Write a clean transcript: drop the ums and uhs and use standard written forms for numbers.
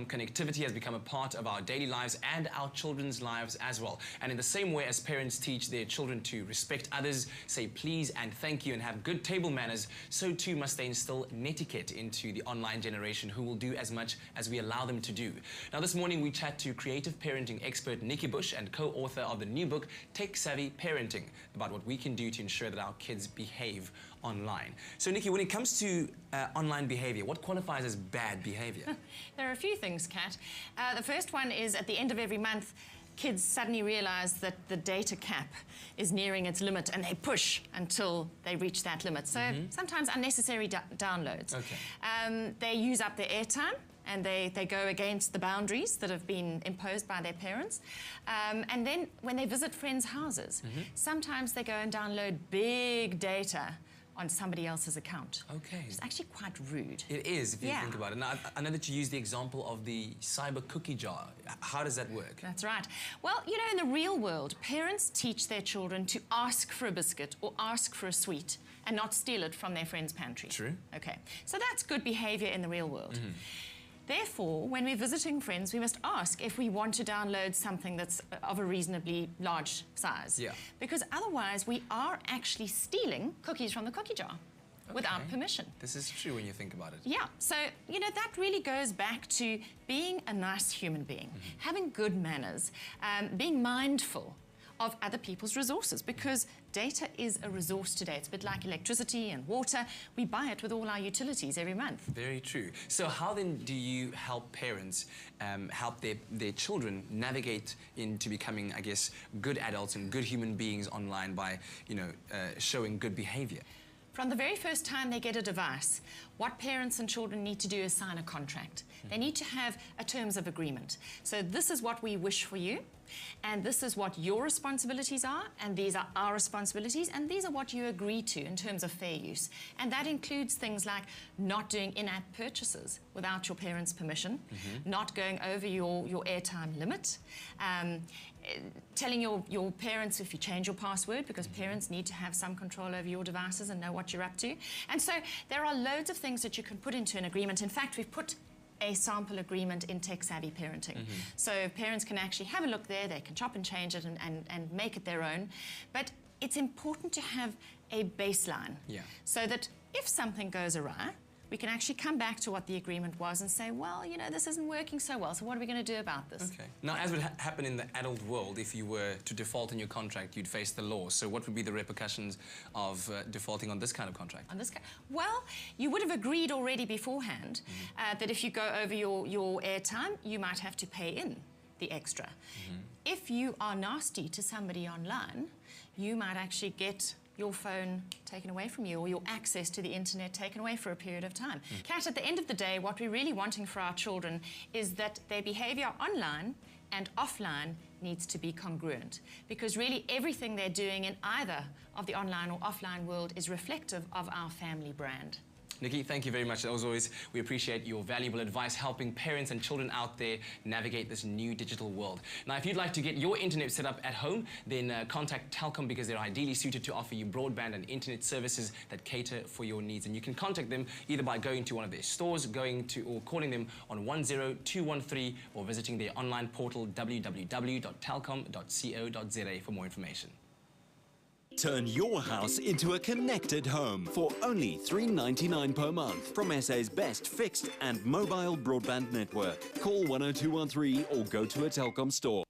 Connectivity has become a part of our daily lives and our children's lives as well. And in the same way as parents teach their children to respect others, say please and thank you and have good table manners, so too must they instill netiquette into the online generation, who will do as much as we allow them to do. Now this morning we chat to creative parenting expert Nikki and co-author of the new book Tech Savvy Parenting about what we can do to ensure that our kids behave online. So Nikki, when it comes to online behavior, what qualifies as bad behavior? There are a few things, Kat. The first one is at the end of every month, kids suddenly realize that the data cap is nearing its limit and they push until they reach that limit. So sometimes unnecessary downloads. Okay. They use up their airtime and they go against the boundaries that have been imposed by their parents. And then when they visit friends' houses, sometimes they go and download big data on somebody else's account. Okay. It's actually quite rude. It is, if you think about it. Now, I know that you use the example of the cyber cookie jar. How does that work? That's right. Well, you know, in the real world, parents teach their children to ask for a biscuit or ask for a sweet and not steal it from their friend's pantry. True. Okay. So that's good behavior in the real world. Therefore, when we're visiting friends, we must ask if we want to download something that's of a reasonably large size. Yeah. Because otherwise, we are actually stealing cookies from the cookie jar without permission. This is true when you think about it. Yeah, so, you know, that really goes back to being a nice human being, having good manners, being mindful of other people's resources, because data is a resource today. It's a bit like electricity and water. We buy it with all our utilities every month. Very true. So how then do you help parents help their children navigate into becoming, I guess, good adults and good human beings online by, you know, showing good behavior? From the very first time they get a device, what parents and children need to do is sign a contract. They need to have a terms of agreement. So this is what we wish for you, and this is what your responsibilities are, and these are our responsibilities, and these are what you agree to in terms of fair use. And that includes things like not doing in-app purchases without your parents' permission, not going over your airtime limit, telling your parents if you change your password, because parents need to have some control over your devices and know what you're up to. And so there are loads of things that you can put into an agreement. In fact, we've put a sample agreement in Tech Savvy Parenting. So parents can actually have a look there, they can chop and change it and make it their own. But it's important to have a baseline so that if something goes awry, we can actually come back to what the agreement was and say, well, you know, this isn't working so well, so what are we going to do about this? Okay. Now, as would happen in the adult world, if you were to default on your contract, you'd face the law. So what would be the repercussions of defaulting on this kind of contract? On this well, you would have agreed already beforehand that if you go over your airtime, you might have to pay in the extra. If you are nasty to somebody online, you might actually get your phone taken away from you or your access to the internet taken away for a period of time. Kat, at the end of the day, what we're really wanting for our children is that their behavior online and offline needs to be congruent, because really everything they're doing in either of the online or offline world is reflective of our family brand. Nikki, thank you very much. As always, we appreciate your valuable advice helping parents and children out there navigate this new digital world. Now, if you'd like to get your internet set up at home, then contact Telkom, because they're ideally suited to offer you broadband and internet services that cater for your needs. And you can contact them either by going to one of their stores, or calling them on 10213, or visiting their online portal www.telkom.co.za for more information. Turn your house into a connected home for only $3.99 per month from SA's best fixed and mobile broadband network. Call 10213 or go to a Telkom store.